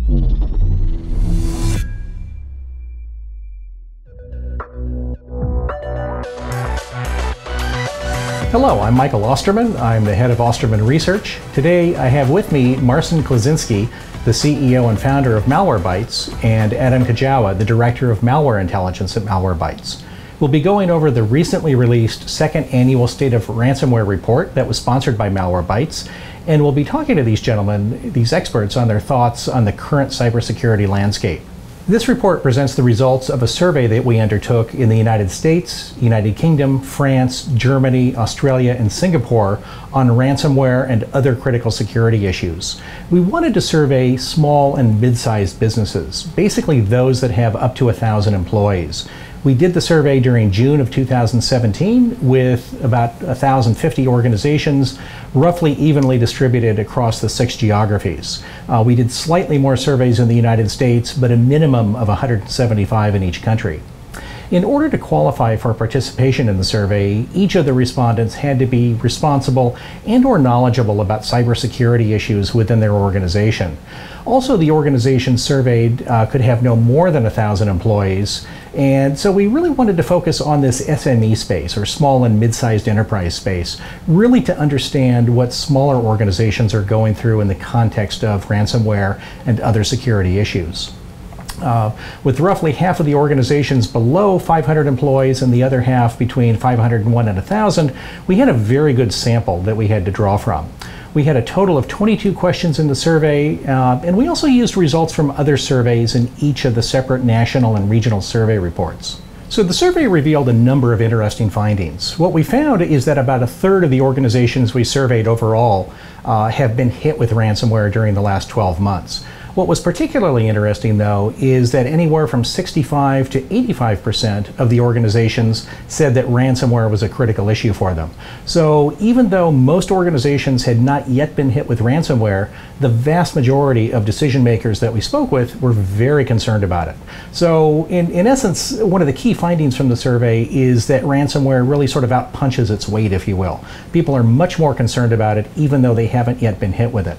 Hello, I'm Michael Osterman. I'm the head of Osterman Research. Today I have with me Marcin Klaczynski, the CEO and founder of Malwarebytes, and Adam Kajawa, the director of malware intelligence at Malwarebytes. We'll be going over the recently released second annual State of Ransomware report that was sponsored by Malwarebytes, and we'll be talking to these gentlemen, these experts, on their thoughts on the current cybersecurity landscape. This report presents the results of a survey that we undertook in the United States, United Kingdom, France, Germany, Australia, and Singapore on ransomware and other critical security issues. We wanted to survey small and mid-sized businesses, basically those that have up to 1,000 employees. We did the survey during June of 2017 with about 1,050 organizations, roughly evenly distributed across the 6 geographies. We did slightly more surveys in the United States, but a minimum of 175 in each country. In order to qualify for participation in the survey, each of the respondents had to be responsible and/or knowledgeable about cybersecurity issues within their organization. Also, the organization surveyed could have no more than 1,000 employees, and so we really wanted to focus on this SME space, or small and mid-sized enterprise space, really to understand what smaller organizations are going through in the context of ransomware and other security issues. With roughly half of the organizations below 500 employees and the other half between 501 and 1,000, we had a very good sample that we had to draw from. We had a total of 22 questions in the survey, and we also used results from other surveys in each of the separate national and regional survey reports. So the survey revealed a number of interesting findings. What we found is that about 1/3 of the organizations we surveyed overall have been hit with ransomware during the last 12 months. What was particularly interesting, though, is that anywhere from 65 to 85% of the organizations said that ransomware was a critical issue for them. So even though most organizations had not yet been hit with ransomware, the vast majority of decision makers that we spoke with were very concerned about it. So in essence, one of the key findings from the survey is that ransomware really sort of outpunches its weight, if you will. People are much more concerned about it, even though they haven't yet been hit with it.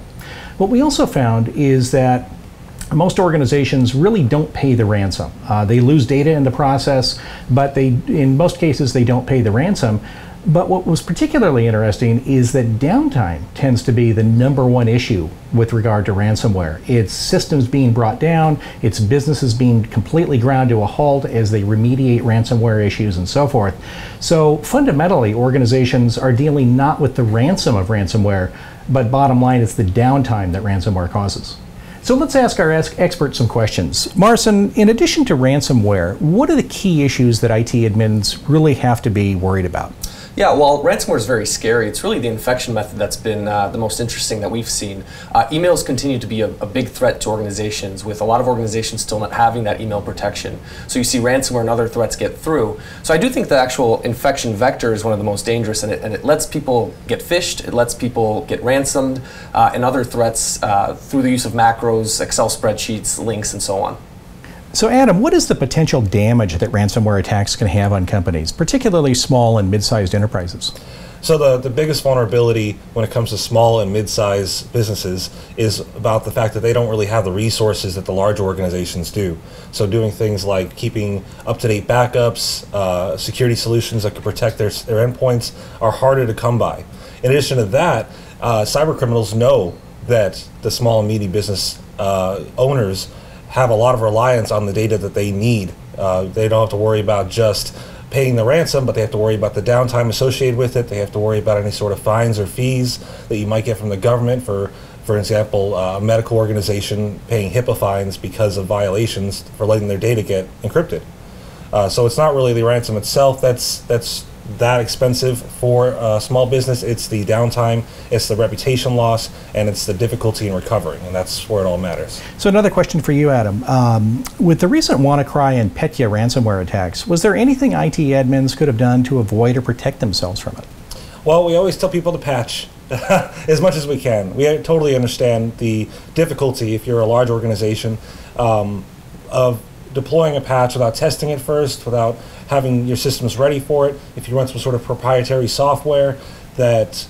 What we also found is that most organizations really don't pay the ransom. They lose data in the process, but in most cases they don't pay the ransom. But what was particularly interesting is that downtime tends to be the #1 issue with regard to ransomware. It's systems being brought down, it's businesses being completely ground to a halt as they remediate ransomware issues and so forth. So fundamentally, organizations are dealing not with the ransom of ransomware, but bottom line, it's the downtime that ransomware causes. So let's ask our experts some questions. Marcin, in addition to ransomware, what are the key issues that IT admins really have to be worried about? Yeah, well, ransomware is very scary. It's really the infection method that's been the most interesting that we've seen. Emails continue to be a big threat to organizations, with a lot of organizations still not having that email protection. So you see ransomware and other threats get through. So I do think the actual infection vector is one of the most dangerous, and it lets people get phished, it lets people get ransomed, and other threats through the use of macros, Excel spreadsheets, links, and so on. So Adam, what is the potential damage that ransomware attacks can have on companies, particularly small and mid-sized enterprises? So the biggest vulnerability when it comes to small and mid-sized businesses is about the fact that they don't really have the resources that the large organizations do. So doing things like keeping up-to-date backups, security solutions that can protect their endpoints are harder to come by. In addition to that, cyber criminals know that the small and medium business owners have a lot of reliance on the data that they need. They don't have to worry about just paying the ransom, but they have to worry about the downtime associated with it. They have to worry about any sort of fines or fees that you might get from the government, for example, a medical organization paying HIPAA fines because of violations for letting their data get encrypted. So it's not really the ransom itself that's that expensive for a small business. It's the downtime, it's the reputation loss, and it's the difficulty in recovering, and that's where it all matters. So another question for you, Adam. With the recent WannaCry and Petya ransomware attacks, was there anything IT admins could have done to avoid or protect themselves from it? Well, we always tell people to patch as much as we can. We totally understand the difficulty, if you're a large organization, of deploying a patch without testing it first, without having your systems ready for it. If you run some sort of proprietary software that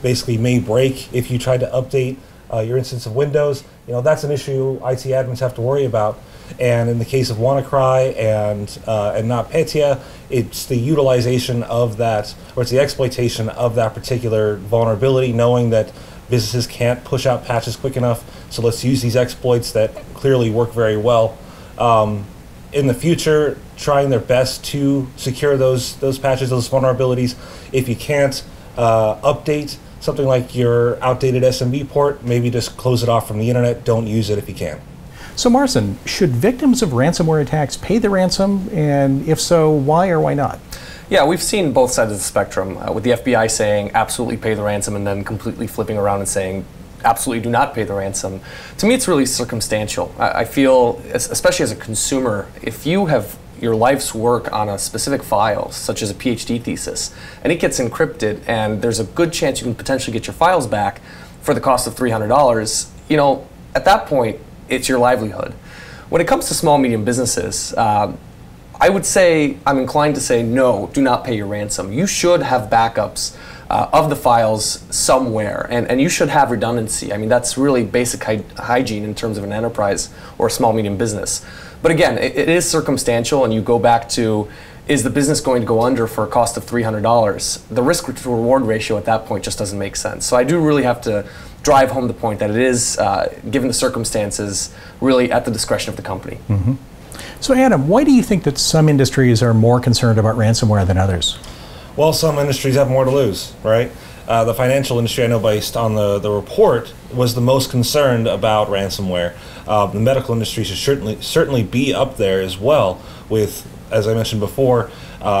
basically may break if you try to update your instance of Windows, that's an issue IT admins have to worry about. And in the case of WannaCry and NotPetya, it's the utilization of that, or it's the exploitation of that particular vulnerability, knowing that businesses can't push out patches quick enough. So let's use these exploits that clearly work very well. In the future, trying their best to secure those patches, those vulnerabilities. If you can't update something like your outdated SMB port, maybe just close it off from the internet. Don't use it if you can. So Marcin, should victims of ransomware attacks pay the ransom? And if so, why or why not? Yeah, we've seen both sides of the spectrum, with the FBI saying absolutely pay the ransom and then completely flipping around and saying absolutely do not pay the ransom. To me, it's really circumstantial. I feel, especially as a consumer, if you have your life's work on a specific file, such as a PhD thesis, and it gets encrypted and there's a good chance you can potentially get your files back for the cost of $300, at that point, it's your livelihood. When it comes to small, medium businesses, I would say, I'm inclined to say, no, do not pay your ransom. You should have backups of the files somewhere, and you should have redundancy. I mean, that's really basic hygiene in terms of an enterprise or a small, medium business. But again, it is circumstantial, and you go back to, is the business going to go under for a cost of $300? The risk to reward ratio at that point just doesn't make sense. So I do really have to drive home the point that it is, given the circumstances, really at the discretion of the company. Mm-hmm. So Adam, why do you think that some industries are more concerned about ransomware than others? Well, some industries have more to lose, right? The financial industry, I know based on the report, was the most concerned about ransomware. The medical industry should certainly be up there as well with, as I mentioned before,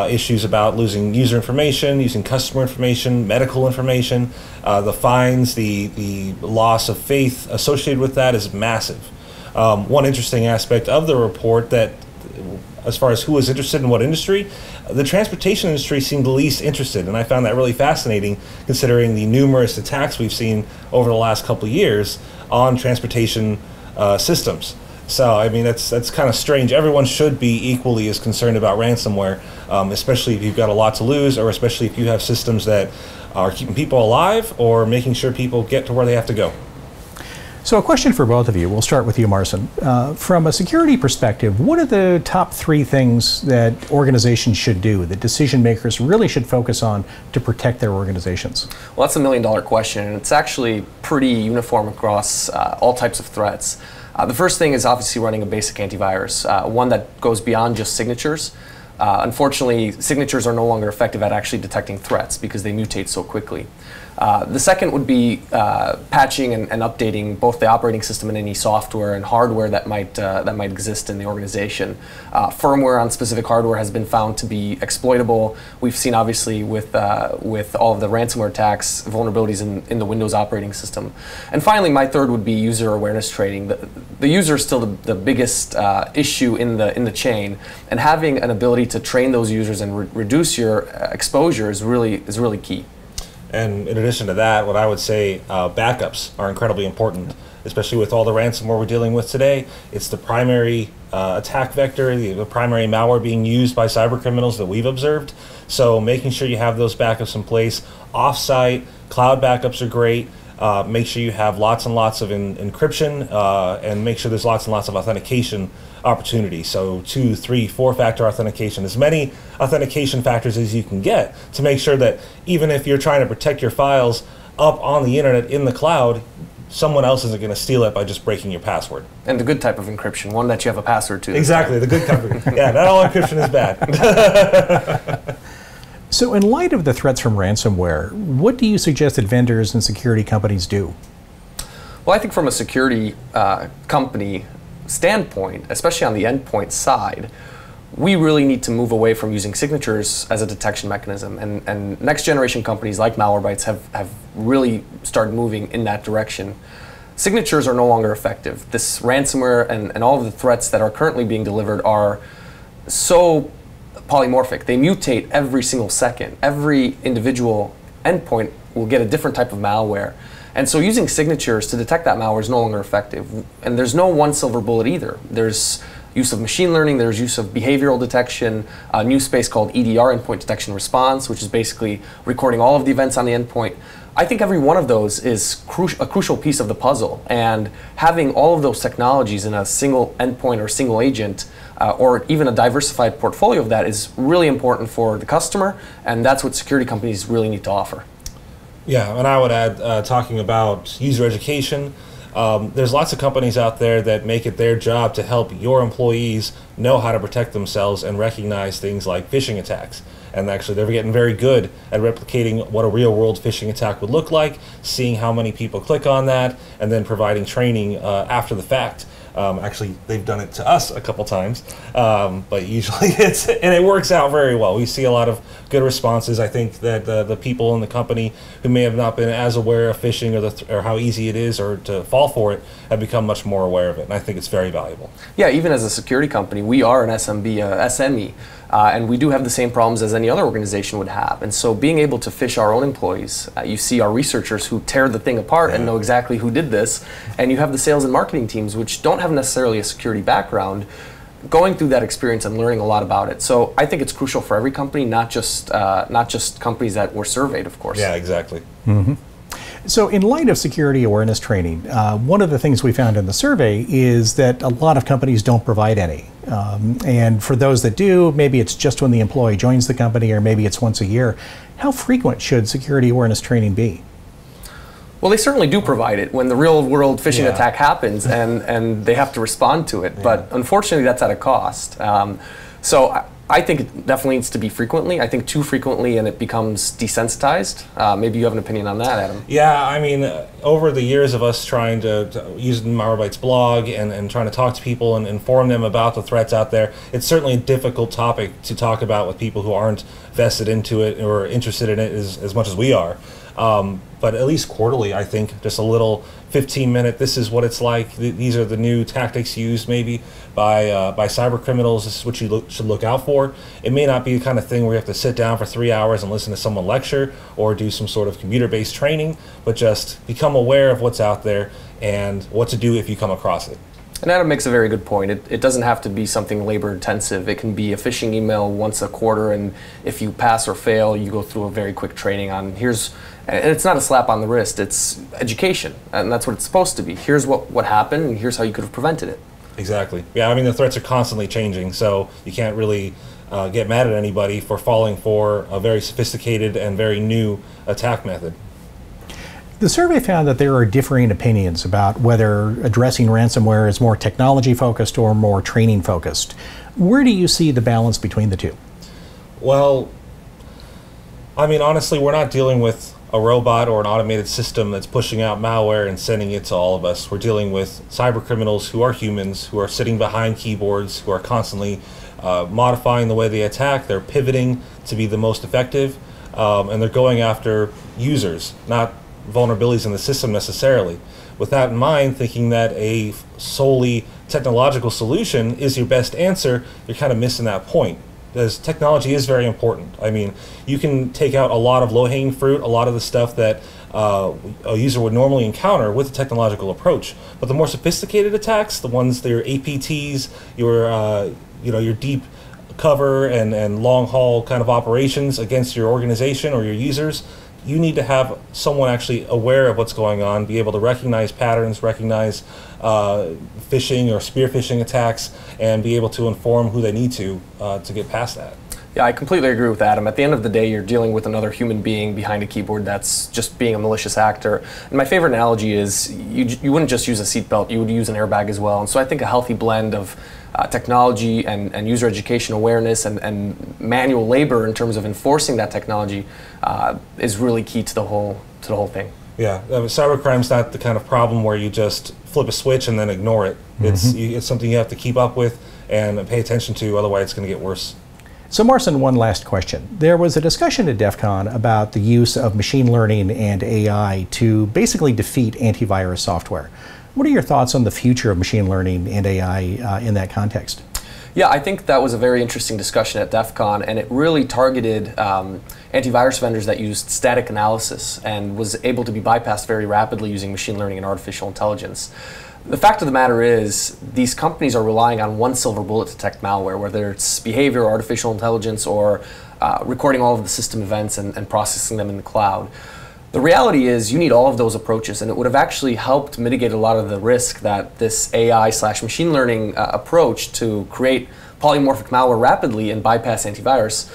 issues about losing user information, using customer information, medical information. The fines, the loss of faith associated with that is massive. One interesting aspect of the report that, as far as who was interested in what industry, the transportation industry seemed the least interested, and I found that really fascinating considering the numerous attacks we've seen over the last couple of years on transportation systems. So, I mean, that's kind of strange. Everyone should be equally as concerned about ransomware, especially if you've got a lot to lose, or especially if you have systems that are keeping people alive or making sure people get to where they have to go. So a question for both of you. We'll start with you, Marcin. From a security perspective, what are the top 3 things that organizations should do, that decision makers really should focus on to protect their organizations? Well, that's $1 million question, and it's actually pretty uniform across all types of threats. The first thing is obviously running a basic antivirus, one that goes beyond just signatures. Unfortunately, signatures are no longer effective at actually detecting threats because they mutate so quickly. The second would be patching and updating both the operating system and any software and hardware that might exist in the organization. Firmware on specific hardware has been found to be exploitable. We've seen obviously with all of the ransomware attacks, vulnerabilities in the Windows operating system. And finally, my third would be user awareness training. The user is still the biggest issue in the chain, and having an ability to train those users and reduce your exposure is really key. And in addition to that, what I would say, backups are incredibly important, especially with all the ransomware we're dealing with today. It's the primary attack vector, the primary malware being used by cyber criminals that we've observed. So making sure you have those backups in place. Off-site, cloud backups are great. Make sure you have lots and lots of encryption, and make sure there's lots and lots of authentication opportunities. So 2, 3, 4-factor authentication, as many authentication factors as you can get to make sure that even if you're trying to protect your files up on the internet in the cloud, someone else isn't going to steal it by just breaking your password. And the good type of encryption, one that you have a password to. Exactly, the good type of, yeah, not all encryption is bad. So in light of the threats from ransomware, what do you suggest that vendors and security companies do? Well, I think from a security company standpoint, especially on the endpoint side, we really need to move away from using signatures as a detection mechanism. And next generation companies like Malwarebytes have really started moving in that direction. Signatures are no longer effective. This ransomware and all of the threats that are currently being delivered are so polymorphic. They mutate every single second. Every individual endpoint will get a different type of malware. And so using signatures to detect that malware is no longer effective. And there's no one silver bullet either. There's use of machine learning, there's use of behavioral detection, a new space called EDR, endpoint detection response, which is basically recording all of the events on the endpoint. I think every one of those is a crucial piece of the puzzle, and having all of those technologies in a single endpoint or single agent, or even a diversified portfolio of that, is really important for the customer, and that's what security companies really need to offer. Yeah, and I would add, talking about user education, there's lots of companies out there that make it their job to help your employees know how to protect themselves and recognize things like phishing attacks. And actually, they're getting very good at replicating what a real-world phishing attack would look like, seeing how many people click on that, and then providing training after the fact. Actually, they've done it to us a couple times, but usually it works out very well. We see a lot of good responses. I think that the people in the company who may have not been as aware of phishing or how easy it is or to fall for it have become much more aware of it, and I think it's very valuable. Yeah, even as a security company, we are an SME, and we do have the same problems as any other organization would have. And so being able to phish our own employees, you see our researchers who tear the thing apart and know exactly who did this, and you have the sales and marketing teams which don't have necessarily a security background, going through that experience and learning a lot about it. So I think it's crucial for every company, not just companies that were surveyed, of course. Yeah, exactly. Mm-hmm. So in light of security awareness training, one of the things we found in the survey is that a lot of companies don't provide any. And for those that do, maybe it's just when the employee joins the company, or maybe it's once a year. How frequent should security awareness training be? Well, they certainly do provide it when the real-world phishing attack happens and they have to respond to it. But unfortunately, that's at a cost. So I think it definitely needs to be frequently. I think too frequently and it becomes desensitized. Maybe you have an opinion on that, Adam. Yeah, I mean, over the years of us trying to use the Malwarebytes blog and trying to talk to people and inform them about the threats out there, it's certainly a difficult topic to talk about with people who aren't vested into it or interested in it as much as we are. But at least quarterly, I think, just a little 15-minute, this is what it's like, these are the new tactics used maybe by cyber criminals, this is what you should look out for. It may not be the kind of thing where you have to sit down for 3 hours and listen to someone lecture or do some sort of computer-based training, but just become aware of what's out there and what to do if you come across it. And Adam makes a very good point. It doesn't have to be something labor-intensive. It can be a phishing email once a quarter, and if you pass or fail, you go through a very quick training on and it's not a slap on the wrist, it's education, and that's what it's supposed to be. Here's what happened, and here's how you could have prevented it. Exactly. Yeah, I mean, the threats are constantly changing, so you can't really get mad at anybody for falling for a very sophisticated and very new attack method. The survey found that there are differing opinions about whether addressing ransomware is more technology-focused or more training-focused. Where do you see the balance between the two? Well, I mean, honestly, we're not dealing with a robot or an automated system that's pushing out malware and sending it to all of us. We're dealing with cyber criminals who are humans, who are sitting behind keyboards, who are constantly modifying the way they attack. They're pivoting to be the most effective, and they're going after users, not vulnerabilities in the system necessarily. With that in mind, thinking that a solely technological solution is your best answer, you're kind of missing that point. Because technology is very important. I mean, you can take out a lot of low-hanging fruit, a lot of the stuff that a user would normally encounter with a technological approach. But the more sophisticated attacks, the ones that are APTs, your deep cover and long-haul kind of operations against your organization or your users, you need to have someone actually aware of what's going on, be able to recognize patterns, recognize phishing or spear phishing attacks, and be able to inform who they need to get past that. Yeah, I completely agree with Adam. At the end of the day, you're dealing with another human being behind a keyboard that's just being a malicious actor. And my favorite analogy is you wouldn't just use a seatbelt, you would use an airbag as well. And so I think a healthy blend of technology and user education awareness and manual labor in terms of enforcing that technology is really key to the whole thing. Yeah, cybercrime's not the kind of problem where you just flip a switch and then ignore it. Mm-hmm. It's something you have to keep up with and pay attention to, otherwise it's going to get worse. So Marcin, one last question. There was a discussion at DEF CON about the use of machine learning and AI to basically defeat antivirus software. What are your thoughts on the future of machine learning and AI in that context? Yeah, I think that was a very interesting discussion at DEF CON, and it really targeted antivirus vendors that used static analysis and was able to be bypassed very rapidly using machine learning and artificial intelligence. The fact of the matter is, these companies are relying on one silver bullet to detect malware, whether it's behavior, artificial intelligence, or recording all of the system events and processing them in the cloud. The reality is you need all of those approaches, and it would have actually helped mitigate a lot of the risk that this AI/machine learning approach to create polymorphic malware rapidly and bypass antivirus,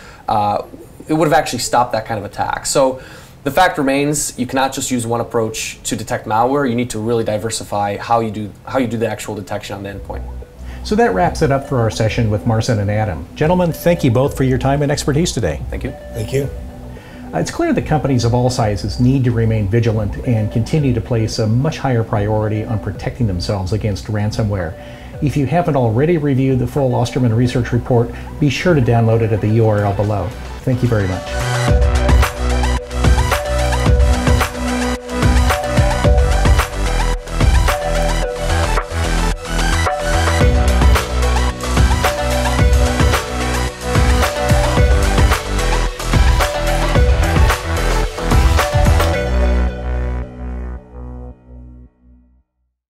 it would have actually stopped that kind of attack. So the fact remains, you cannot just use one approach to detect malware. You need to really diversify how you do the actual detection on the endpoint. So that wraps it up for our session with Marcin and Adam. Gentlemen, thank you both for your time and expertise today. Thank you. Thank you. It's clear that companies of all sizes need to remain vigilant and continue to place a much higher priority on protecting themselves against ransomware. If you haven't already reviewed the full Osterman Research Report, be sure to download it at the URL below. Thank you very much.